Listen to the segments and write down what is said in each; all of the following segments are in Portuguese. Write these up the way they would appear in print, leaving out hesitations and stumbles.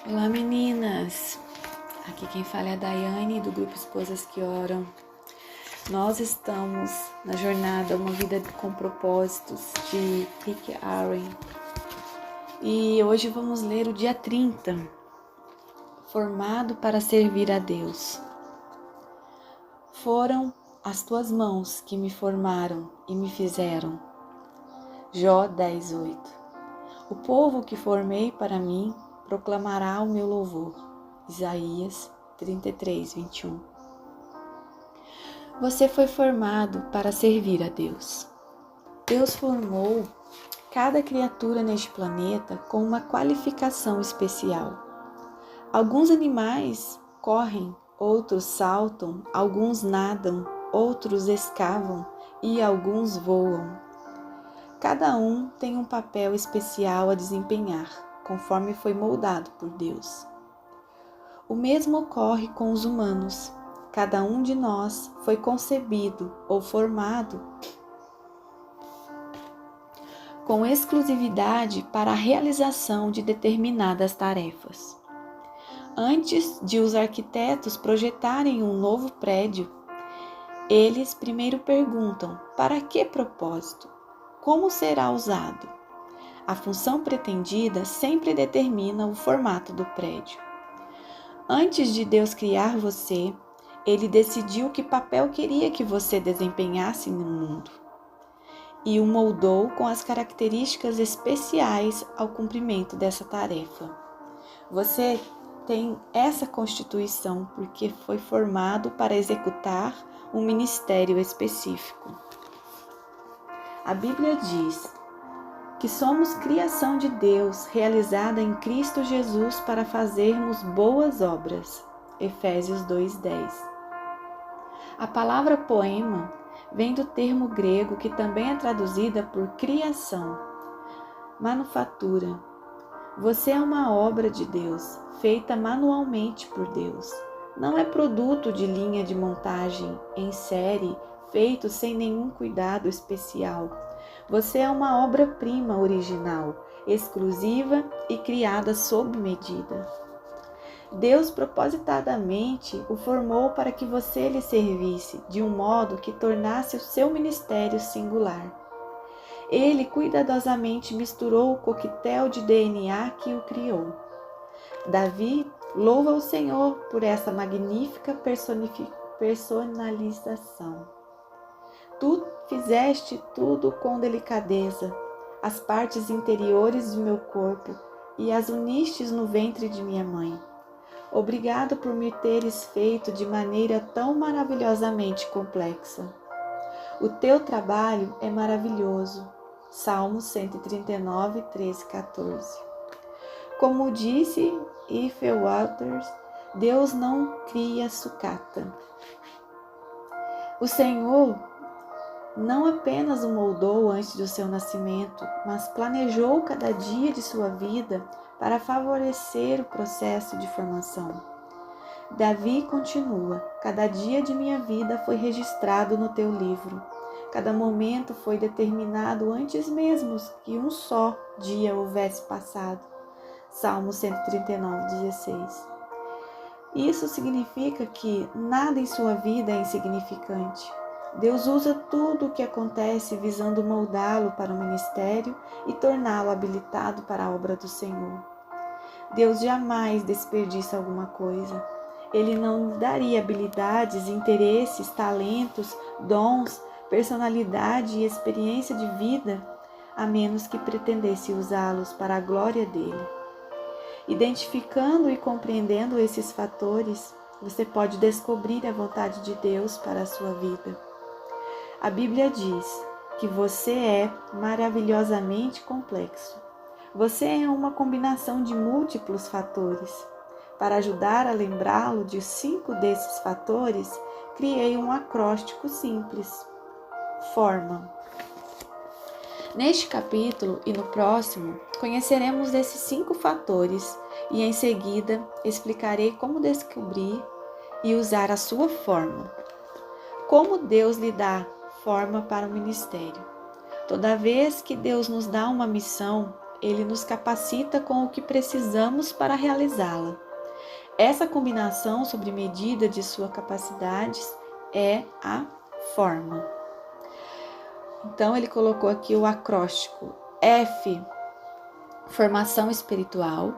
Olá meninas, aqui quem fala é a Daiane do grupo Esposas que Oram. Nós estamos na jornada Uma Vida com Propósitos de Rick Warren e hoje vamos ler o dia 30, Formado para Servir a Deus. Foram as tuas mãos que me formaram e me fizeram. Jó 10:8. O povo que formei para mim proclamará o meu louvor. Isaías 33:21. Você foi formado para servir a Deus. Deus formou cada criatura neste planeta com uma qualificação especial. Alguns animais correm, outros saltam, alguns nadam, outros escavam e alguns voam. Cada um tem um papel especial a desempenhar, conforme foi moldado por Deus. O mesmo ocorre com os humanos. Cada um de nós foi concebido ou formado com exclusividade para a realização de determinadas tarefas. Antes de os arquitetos projetarem um novo prédio, eles primeiro perguntam: para que propósito? Como será usado? A função pretendida sempre determina o formato do prédio. Antes de Deus criar você, Ele decidiu que papel queria que você desempenhasse no mundo e o moldou com as características especiais ao cumprimento dessa tarefa. Você tem essa constituição porque foi formado para executar um ministério específico. A Bíblia diz que somos criação de Deus, realizada em Cristo Jesus para fazermos boas obras. Efésios 2:10. A palavra poema vem do termo grego que também é traduzida por criação, manufatura. Você é uma obra de Deus, feita manualmente por Deus. Não é produto de linha de montagem em série, feito sem nenhum cuidado especial. Você é uma obra-prima original, exclusiva e criada sob medida. Deus propositadamente o formou para que você lhe servisse de um modo que tornasse o seu ministério singular. Ele cuidadosamente misturou o coquetel de DNA que o criou. Davi louva o Senhor por essa magnífica personalização. Tu fizeste tudo com delicadeza, as partes interiores de meu corpo, e as unistes no ventre de minha mãe. Obrigado por me teres feito de maneira tão maravilhosamente complexa. O teu trabalho é maravilhoso. Salmos 139, 13, 14. Como disse Ife Walters, Deus não cria sucata. O Senhor não apenas o moldou antes do seu nascimento, mas planejou cada dia de sua vida para favorecer o processo de formação. Davi continua: cada dia de minha vida foi registrado no teu livro. Cada momento foi determinado antes mesmo que um só dia houvesse passado. Salmo 139, 16. Isso significa que nada em sua vida é insignificante. Deus usa tudo o que acontece visando moldá-lo para o ministério e torná-lo habilitado para a obra do Senhor. Deus jamais desperdiça alguma coisa. Ele não lhe daria habilidades, interesses, talentos, dons, personalidade e experiência de vida, a menos que pretendesse usá-los para a glória dele. Identificando e compreendendo esses fatores, você pode descobrir a vontade de Deus para a sua vida. A Bíblia diz que você é maravilhosamente complexo. Você é uma combinação de múltiplos fatores. Para ajudar a lembrá-lo de 5 desses fatores, criei um acróstico simples. Forma. Neste capítulo e no próximo, conheceremos desses 5 fatores e em seguida explicarei como descobrir e usar a sua forma. Como Deus lhe dá forma para o ministério. Toda vez que Deus nos dá uma missão, ele nos capacita com o que precisamos para realizá-la. Essa combinação sobre medida de suas capacidades é a forma. Então, ele colocou aqui o acróstico: F, formação espiritual;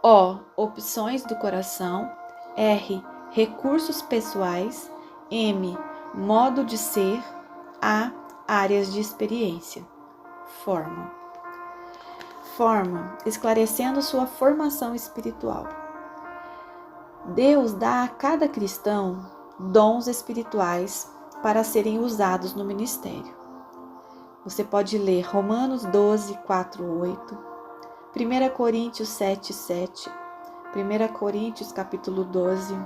O, opções do coração; R, recursos pessoais; M, modo de ser; A, áreas de experiência. Forma, esclarecendo sua formação espiritual. Deus dá a cada cristão dons espirituais para serem usados no ministério. Você pode ler Romanos 12, 4, 8, 1 Coríntios 7, 7, 1 Coríntios capítulo 12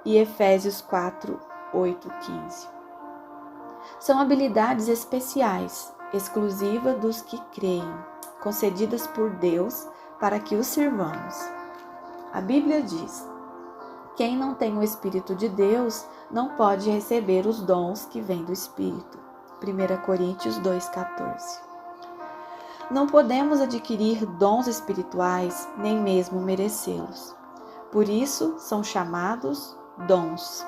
e Efésios 4, 8, 15. São habilidades especiais, exclusivas dos que creem, concedidas por Deus para que os sirvamos. A Bíblia diz: quem não tem o Espírito de Deus não pode receber os dons que vêm do Espírito. 1 Coríntios 2,14. Não podemos adquirir dons espirituais, nem mesmo merecê-los. Por isso, são chamados dons.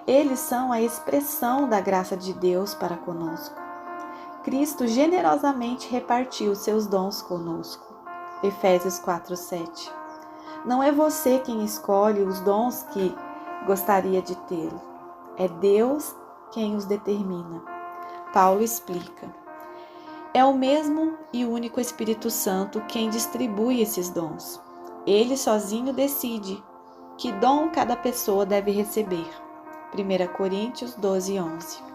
Eles são a expressão da graça de Deus para conosco. Cristo generosamente repartiu seus dons conosco. Efésios 4:7. Não é você quem escolhe os dons que gostaria de tê-lo. É Deus quem os determina. Paulo explica: é o mesmo e único Espírito Santo quem distribui esses dons. Ele sozinho decide que dom cada pessoa deve receber. 1 Coríntios 12, 11.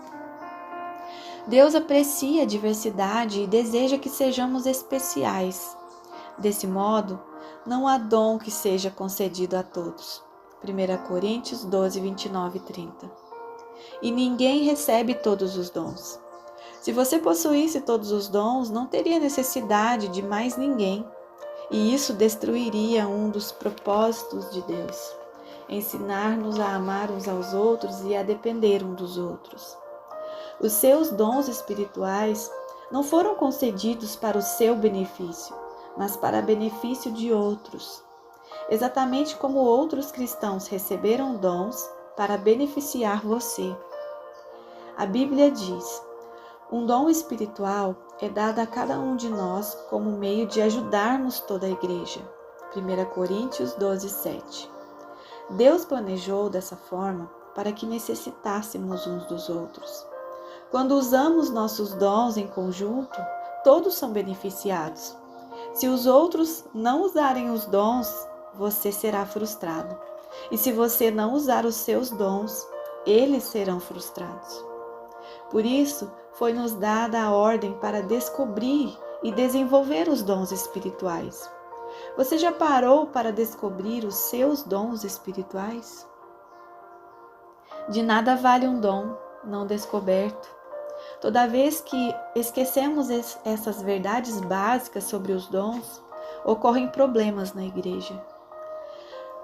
Deus aprecia a diversidade e deseja que sejamos especiais. Desse modo, não há dom que seja concedido a todos. 1 Coríntios 12, 29 e 30. E ninguém recebe todos os dons. Se você possuísse todos os dons, não teria necessidade de mais ninguém. E isso destruiria um dos propósitos de Deus: ensinar-nos a amar uns aos outros e a depender uns dos outros. Os seus dons espirituais não foram concedidos para o seu benefício, mas para benefício de outros. Exatamente como outros cristãos receberam dons para beneficiar você. A Bíblia diz: um dom espiritual é dado a cada um de nós como meio de ajudarmos toda a igreja. 1 Coríntios 12, 7. Deus planejou dessa forma para que necessitássemos uns dos outros. Quando usamos nossos dons em conjunto, todos são beneficiados. Se os outros não usarem os dons, você será frustrado. E se você não usar os seus dons, eles serão frustrados. Por isso, foi-nos dada a ordem para descobrir e desenvolver os dons espirituais. Você já parou para descobrir os seus dons espirituais? De nada vale um dom não descoberto. Toda vez que esquecemos essas verdades básicas sobre os dons, ocorrem problemas na igreja.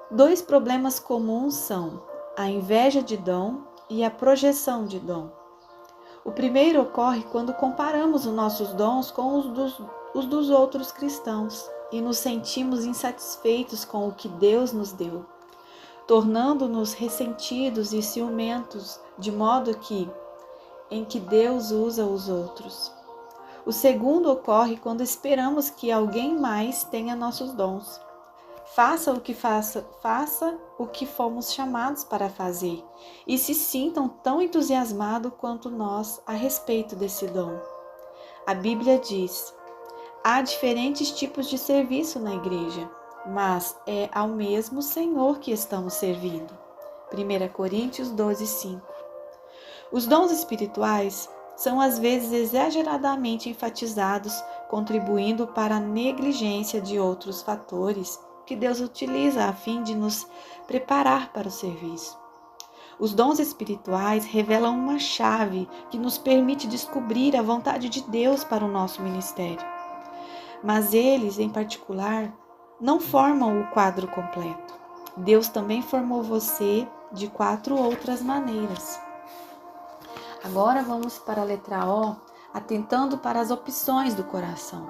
2 problemas comuns são a inveja de dom e a projeção de dom. O primeiro ocorre quando comparamos os nossos dons com os dos outros cristãos e nos sentimos insatisfeitos com o que Deus nos deu, tornando-nos ressentidos e ciumentos, de modo em que Deus usa os outros. O segundo ocorre quando esperamos que alguém mais tenha nossos dons. Faça o que fomos chamados para fazer e se sintam tão entusiasmados quanto nós a respeito desse dom. A Bíblia diz: há diferentes tipos de serviço na igreja, mas é ao mesmo Senhor que estamos servindo. 1 Coríntios 12, 5. Os dons espirituais são às vezes exageradamente enfatizados, contribuindo para a negligência de outros fatores que Deus utiliza a fim de nos preparar para o serviço. Os dons espirituais revelam uma chave que nos permite descobrir a vontade de Deus para o nosso ministério. Mas eles, em particular, não formam o quadro completo. Deus também formou você de 4 outras maneiras. Agora vamos para a letra O, atentando para as opções do coração.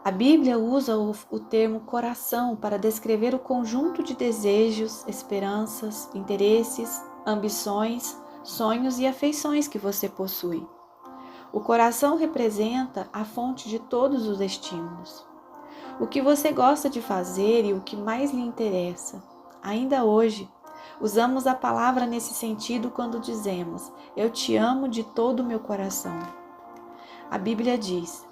A Bíblia usa o termo coração para descrever o conjunto de desejos, esperanças, interesses, ambições, sonhos e afeições que você possui. O coração representa a fonte de todos os estímulos. O que você gosta de fazer e o que mais lhe interessa. Ainda hoje, usamos a palavra nesse sentido quando dizemos: eu te amo de todo o meu coração. A Bíblia diz: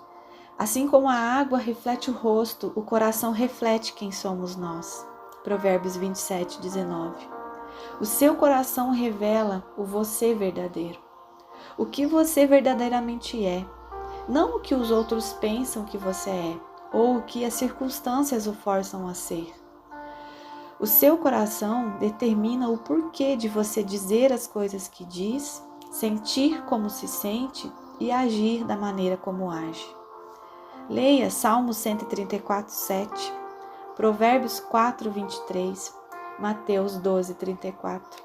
assim como a água reflete o rosto, o coração reflete quem somos nós. Provérbios 27, 19. O seu coração revela o você verdadeiro. O que você verdadeiramente é. Não o que os outros pensam que você é, ou o que as circunstâncias o forçam a ser. O seu coração determina o porquê de você dizer as coisas que diz, sentir como se sente e agir da maneira como age. Leia Salmos 134, 7, Provérbios 4, 23, Mateus 12, 34.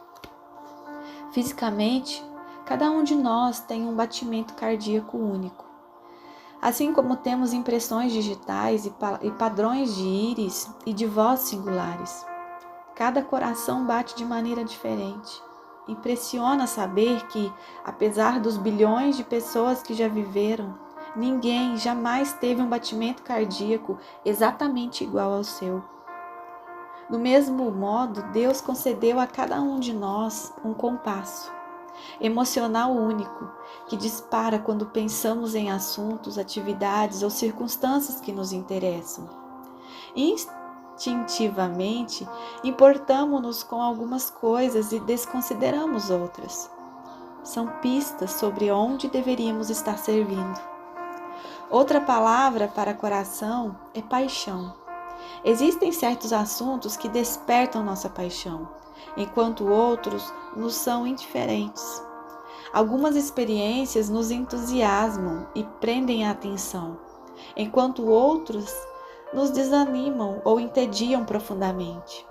Fisicamente, cada um de nós tem um batimento cardíaco único. Assim como temos impressões digitais e padrões de íris e de voz singulares. Cada coração bate de maneira diferente. Impressiona saber que, apesar dos bilhões de pessoas que já viveram, ninguém jamais teve um batimento cardíaco exatamente igual ao seu. Do mesmo modo, Deus concedeu a cada um de nós um compasso emocional único, que dispara quando pensamos em assuntos, atividades ou circunstâncias que nos interessam. Instintivamente, importamos-nos com algumas coisas e desconsideramos outras. São pistas sobre onde deveríamos estar servindo. Outra palavra para coração é paixão. Existem certos assuntos que despertam nossa paixão, enquanto outros nos são indiferentes. Algumas experiências nos entusiasmam e prendem a atenção, enquanto outros nos desanimam ou entediam profundamente.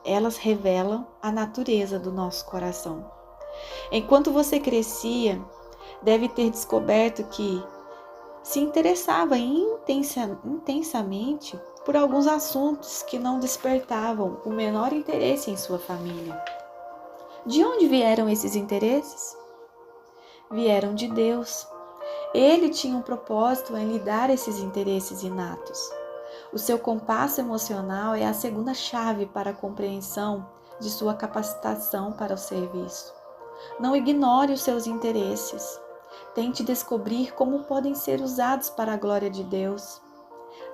Elas revelam a natureza do nosso coração. Enquanto você crescia, deve ter descoberto que se interessava intensamente por alguns assuntos que não despertavam o menor interesse em sua família. De onde vieram esses interesses? Vieram de Deus. Ele tinha um propósito em lhe dar esses interesses inatos. O seu compasso emocional é a segunda chave para a compreensão de sua capacitação para o serviço. Não ignore os seus interesses. Tente descobrir como podem ser usados para a glória de Deus.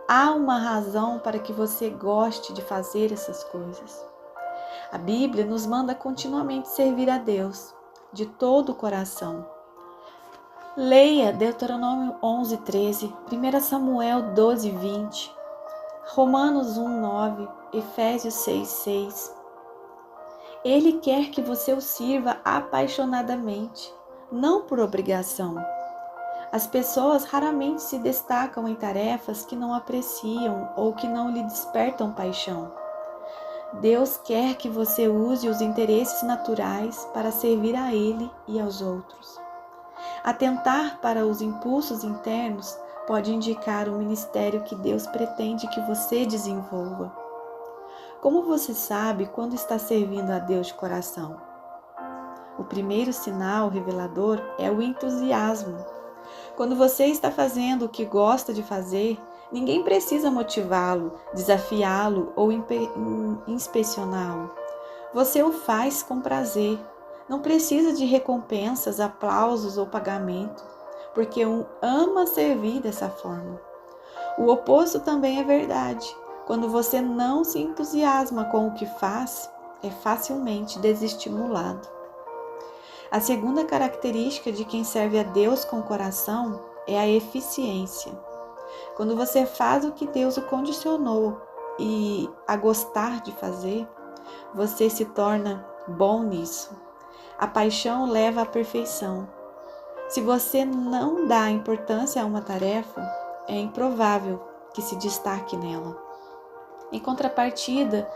Há uma razão para que você goste de fazer essas coisas. A Bíblia nos manda continuamente servir a Deus, de todo o coração. Leia Deuteronômio 11, 13, 1 Samuel 12, 20, Romanos 1, 9, Efésios 6, 6. Ele quer que você o sirva apaixonadamente, não por obrigação. As pessoas raramente se destacam em tarefas que não apreciam ou que não lhe despertam paixão. Deus quer que você use os interesses naturais para servir a Ele e aos outros. Atentar para os impulsos internos pode indicar o ministério que Deus pretende que você desenvolva. Como você sabe quando está servindo a Deus de coração? O primeiro sinal revelador é o entusiasmo. Quando você está fazendo o que gosta de fazer, ninguém precisa motivá-lo, desafiá-lo ou inspecioná-lo. Você o faz com prazer. Não precisa de recompensas, aplausos ou pagamento, porque ama servir dessa forma. O oposto também é verdade. Quando você não se entusiasma com o que faz, é facilmente desestimulado. A segunda característica de quem serve a Deus com o coração é a eficiência. Quando você faz o que Deus o condicionou e a gostar de fazer, você se torna bom nisso. A paixão leva à perfeição. Se você não dá importância a uma tarefa, é improvável que se destaque nela. Em contrapartida,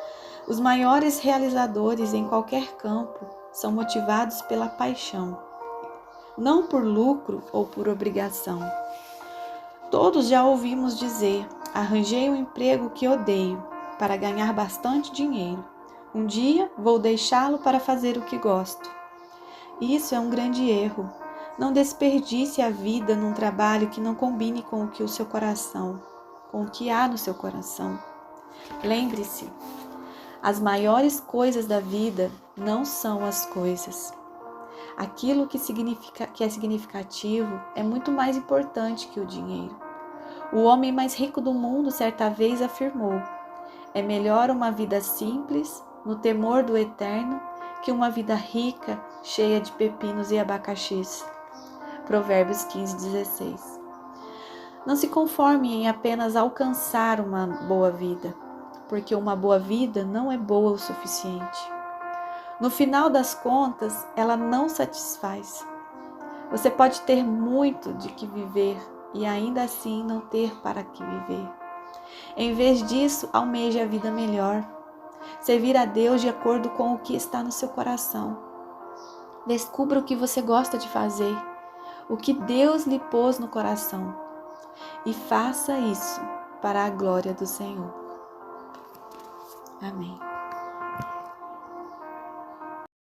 os maiores realizadores em qualquer campo são motivados pela paixão, não por lucro ou por obrigação. Todos já ouvimos dizer: Arranjei um emprego que odeio para ganhar bastante dinheiro. Um dia vou deixá-lo para fazer o que gosto. Isso é um grande erro. Não desperdice a vida num trabalho que não combine com o que há no seu coração. Lembre-se, as maiores coisas da vida não são as coisas. Aquilo que é significativo é muito mais importante que o dinheiro. O homem mais rico do mundo certa vez afirmou: é melhor uma vida simples, no temor do eterno, que uma vida rica, cheia de pepinos e abacaxis. Provérbios 15:16. Não se conforme em apenas alcançar uma boa vida, porque uma boa vida não é boa o suficiente. No final das contas, ela não satisfaz. Você pode ter muito de que viver e ainda assim não ter para que viver. Em vez disso, almeje a vida melhor. Servir a Deus de acordo com o que está no seu coração. Descubra o que você gosta de fazer, o que Deus lhe pôs no coração. E faça isso para a glória do Senhor. Amém.